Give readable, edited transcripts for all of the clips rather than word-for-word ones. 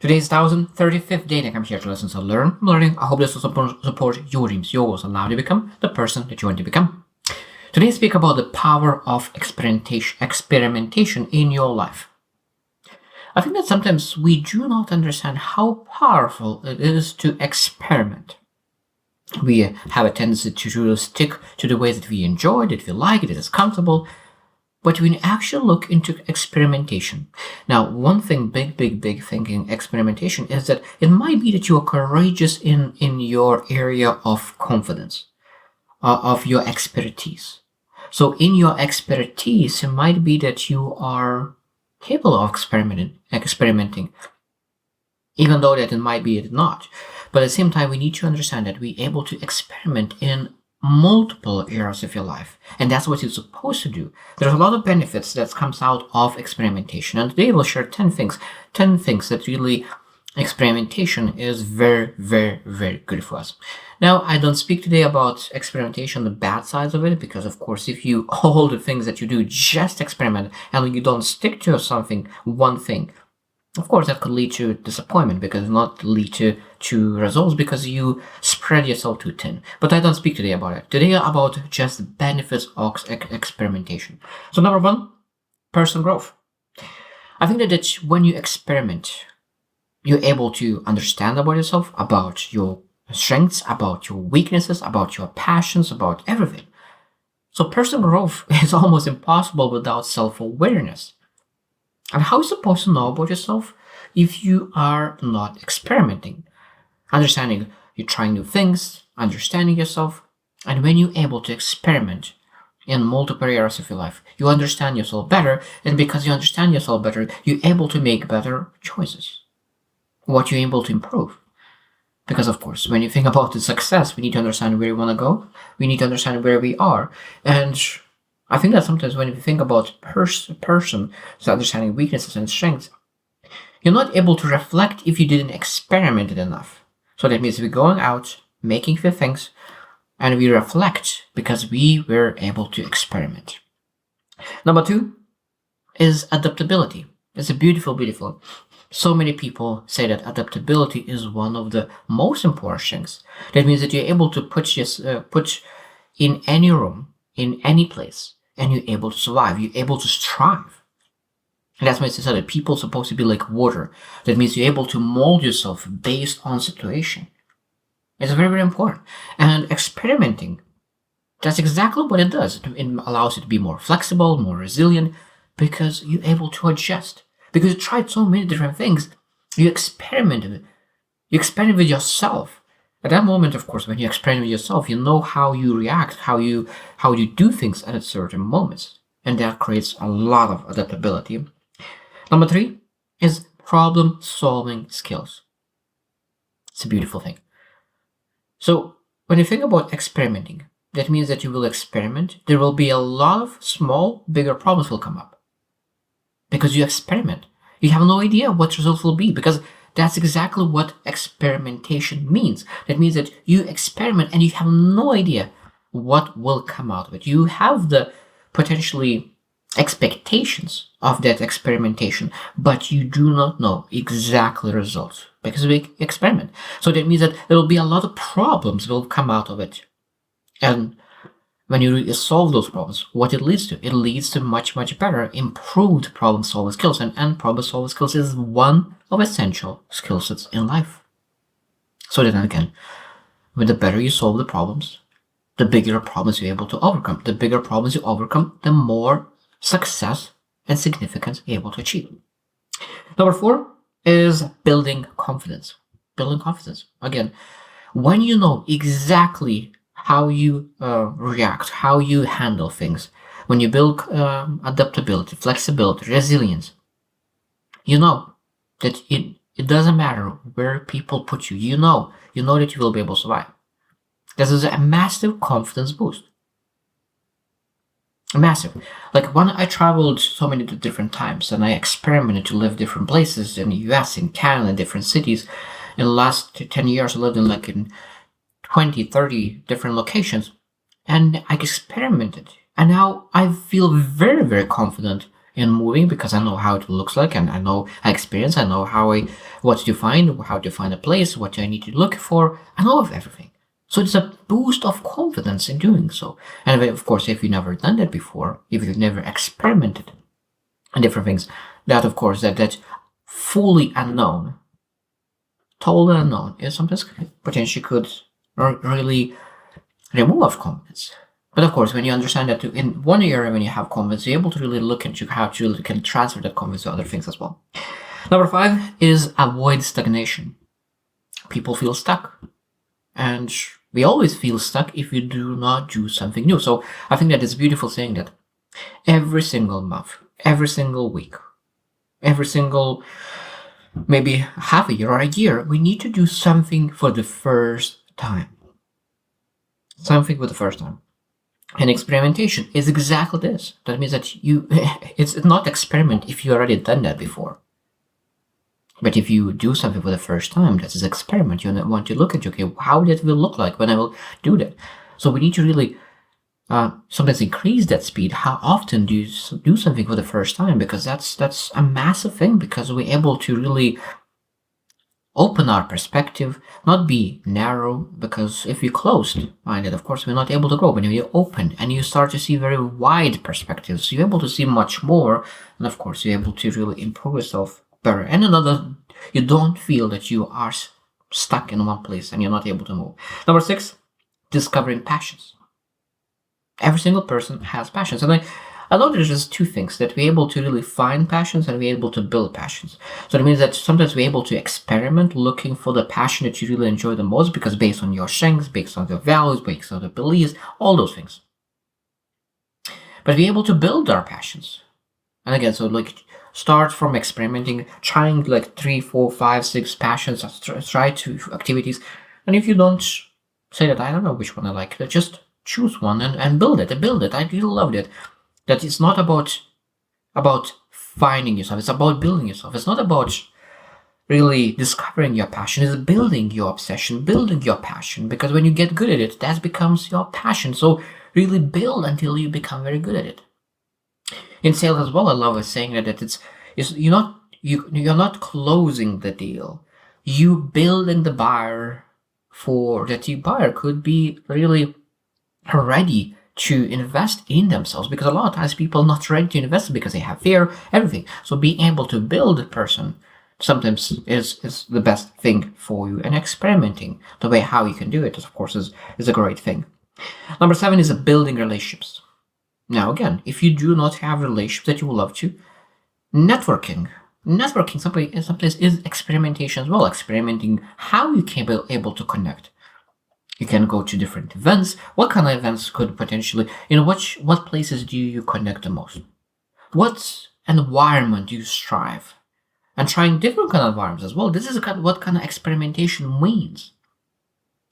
Today's 1035th day that I'm here to listen to learn. Learning, I hope this will support your dreams, your goals, allow you to become the person that you want to become. Today I speak about the power of experimentation in your life. I think that sometimes we do not understand how powerful it is to experiment. We have a tendency to stick to the ways that we enjoy, that we like, that is comfortable. But when you actually look into experimentation, now one thing, big thing in experimentation is that it might be that you are courageous in your area of confidence, of your expertise. So in your expertise, it might be that you are capable of experimenting, even though that it might be it not. But at the same time, we need to understand that we're able to experiment in multiple areas of your life, and that's what you're supposed to do. There's a lot of benefits that comes out of experimentation, and today we'll share 10 things that really experimentation is very good for us. Now, I don't speak today about experimentation, the bad sides of it, because of course if you all the things that you do just experiment and you don't stick to one thing, of course, that could lead to disappointment, because not lead to results, because you spread yourself too thin. But I don't speak today about it. Today about just the benefits of experimentation. So number one, personal growth. I think that when you experiment, you're able to understand about yourself, about your strengths, about your weaknesses, about your passions, about everything. So personal growth is almost impossible without self-awareness. And how are you supposed to know about yourself if you are not experimenting? Understanding you're trying new things, understanding yourself, and when you're able to experiment in multiple areas of your life, you understand yourself better, and because you understand yourself better, you're able to make better choices. What you're able to improve. Because of course, when you think about the success, we need to understand where we want to go. We need to understand where we are. And I think that sometimes when you think about person, so understanding weaknesses and strengths, you're not able to reflect if you didn't experiment it enough. So that means we're going out, making few things, and we reflect because we were able to experiment. Number two is adaptability. It's a beautiful. So many people say that adaptability is one of the most important things. That means that you're able to put in any room, in any place, and you're able to survive. You're able to strive. And that's why it's said that people are supposed to be like water. That means you're able to mold yourself based on situation. It's very important. And experimenting, that's exactly what it does. It allows you to be more flexible, more resilient, because you're able to adjust. Because you tried so many different things. You experimented. You experiment with yourself. At that moment, of course, when you experiment with yourself, you know how you react, how you do things at certain moments. And that creates a lot of adaptability. Number three is problem-solving skills. It's a beautiful thing. So when you think about experimenting, that means that you will experiment. There will be a lot of small, bigger problems will come up. Because you experiment. You have no idea what results will be, because that's exactly what experimentation means. That means that you experiment and you have no idea what will come out of it. You have the potentially expectations of that experimentation, but you do not know exactly the results because we experiment. So that means that there will be a lot of problems will come out of it. And when you solve those problems, what it leads to? It leads to much better, improved problem-solving skills. And problem-solving skills is one of essential skill sets in life. So then again, with the better you solve the problems, the bigger problems you're able to overcome. The bigger problems you overcome, the more success and significance you're able to achieve. Number four is building confidence. Building confidence. Again, when you know exactly how you react, how you handle things, when you build adaptability, flexibility, resilience, you know that it doesn't matter where people put you. You know that you will be able to survive. This is a massive confidence boost. Massive. Like when I traveled so many different times and I experimented to live different places in the US, in Canada, different cities. In the last 10 years, I lived in 20, 30 different locations, and I experimented. And now I feel very confident in moving because I know how it looks like, and I know I experience, I know what to find, how to find a place, what I need to look for. I know of everything. So it's a boost of confidence in doing so. And of course, if you've never done that before, if you've never experimented in different things, that of course, that fully unknown, totally unknown, is something potentially could really remove confidence. But of course, when you understand that in one area, when you have confidence, you're able to really look into how to really can transfer that confidence to other things as well. Number 5 is avoid stagnation. People feel stuck. And we always feel stuck if we do not do something new. So I think that it's beautiful saying that every single month, every single week, every single maybe half a year or a year, we need to do something for the first time. Something for the first time. And experimentation is exactly this. That means that it's not experiment if you already done that before. But if you do something for the first time, that is experiment. You want to look at, okay, how that will look like when I will do that. So we need to really sometimes increase that speed. How often do you do something for the first time? Because that's a massive thing, because we're able to really open our perspective, not be narrow, because if you're closed-minded, of course, we're not able to grow. But when you're open and you start to see very wide perspectives, you're able to see much more, and of course, you're able to really improve yourself better. And you don't feel that you are stuck in one place and you're not able to move. Number 6, discovering passions. Every single person has passions, and I know there's just two things, that we're able to really find passions and we're able to build passions. So that means that sometimes we're able to experiment looking for the passion that you really enjoy the most, because based on your strengths, based on your values, based on your beliefs, all those things. But we're able to build our passions. And again, so start from experimenting, trying 3, 4, 5, 6 passions, try 2 activities. And if you don't say that, I don't know which one I like, just choose one and build it. I really loved it. That it's not about finding yourself. It's about building yourself. It's not about really discovering your passion. It's building your obsession, building your passion. Because when you get good at it, that becomes your passion. So really build until you become very good at it. In sales as well, I love saying that you're not closing the deal. You building the buyer for that the buyer could be really ready to invest in themselves, because a lot of times people are not ready to invest because they have fear, everything. So being able to build a person sometimes is the best thing for you, and experimenting the way how you can do it, of course, is a great thing. Number 7 is building relationships. Now again, if you do not have relationships that you would love to, networking sometimes is experimentation as well. Experimenting how you can be able to connect. You can go to different events. What kind of events could potentially, what places do you connect the most? What environment do you strive? And trying different kind of environments as well. This is what kind of experimentation means.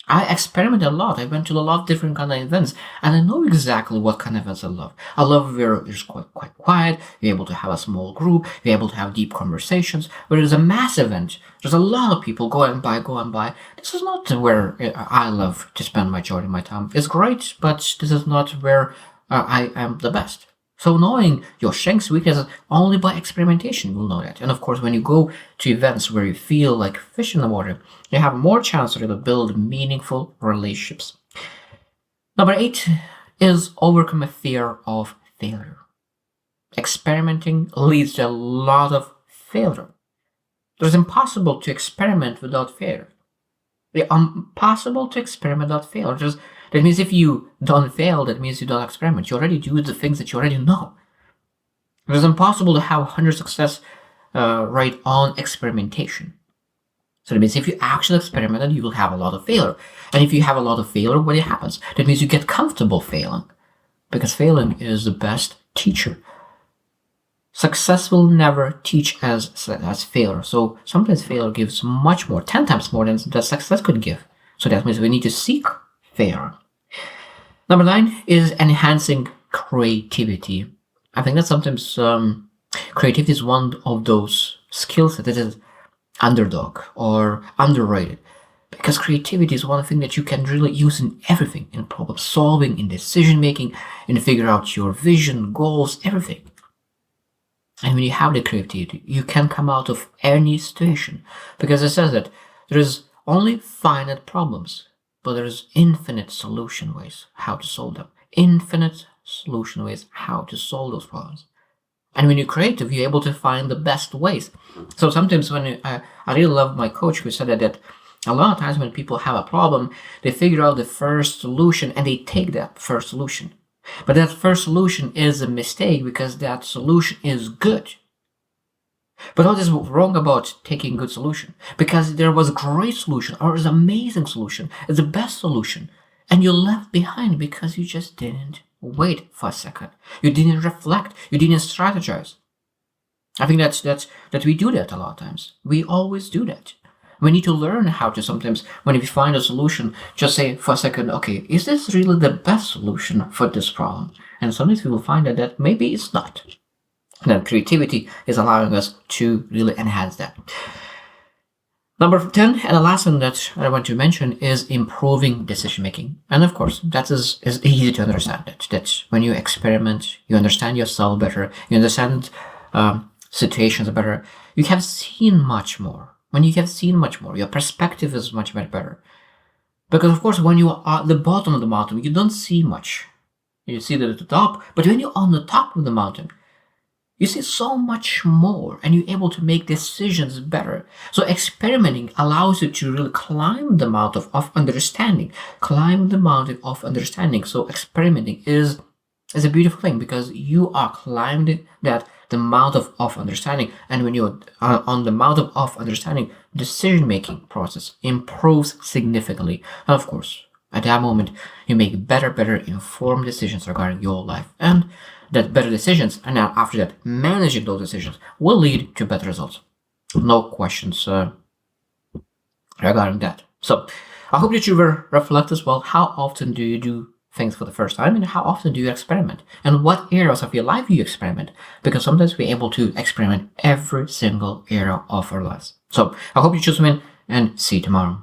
I experimented a lot. I went to a lot of different kind of events, and I know exactly what kind of events I love. I love where it's quite quiet, you're able to have a small group, you're able to have deep conversations. Where there's a mass event, there's a lot of people going by. This is not where I love to spend majority of my time. It's great, but this is not where I am the best. So knowing your strengths, weaknesses, only by experimentation you will know that. And of course, when you go to events where you feel like fish in the water, you have more chance to really build meaningful relationships. Number 8 is overcome a fear of failure. Experimenting leads to a lot of failure. It's impossible to experiment without failure. It's impossible to experiment without failure. That means if you don't fail, that means you don't experiment. You already do the things that you already know. It is impossible to have 100% success rate on experimentation. So that means if you actually experimented, you will have a lot of failure. And if you have a lot of failure, what happens? That means you get comfortable failing. Because failing is the best teacher. Success will never teach as failure. So sometimes failure gives much more, 10 times more than that success could give. So that means we need to seek failure. Number 9 is enhancing creativity. I think that sometimes creativity is one of those skills that is underdog or underrated. Because creativity is one thing that you can really use in everything, in problem solving, in decision making, in figure out your vision, goals, everything. And when you have the creativity, you can come out of any situation, because it says that there is only finite problems, but there is infinite solution ways how to solve them. Infinite solution ways how to solve those problems. And when you're creative, you're able to find the best ways. So sometimes I really love my coach who said that a lot of times when people have a problem, they figure out the first solution and they take that first solution. But that first solution is a mistake because that solution is good. But what is wrong about taking good solution? Because there was a great solution or is amazing solution, it's the best solution, and you're left behind because you just didn't wait for a second. You didn't reflect. You didn't strategize. I think that we do that a lot of times. We always do that. We need to learn how to sometimes, when we find a solution, just say for a second, okay, is this really the best solution for this problem? And sometimes we will find that maybe it's not. And then creativity is allowing us to really enhance that. Number 10, and the last one that I want to mention is improving decision making. And of course, that is easy to understand. That when you experiment, you understand yourself better, you understand situations better, you have seen much more. When you have seen much more, your perspective is much better. Because of course, when you are at the bottom of the mountain, you don't see much. You see that at the top, but when you're on the top of the mountain, you see so much more and you're able to make decisions better. So experimenting allows you to really climb the mountain of understanding. Climb the mountain of understanding. So experimenting is a beautiful thing because you are climbing the mountain of understanding. And when you're on the mountain of understanding, decision-making process improves significantly. And of course, at that moment, you make better informed decisions regarding your life. And that better decisions, and now after that, managing those decisions will lead to better results. No questions regarding that. So I hope that you will reflect as well. How often do you do things for the first time, and how often do you experiment? And what areas of your life do you experiment? Because sometimes we're able to experiment every single area of our lives. So I hope you choose win, and see you tomorrow.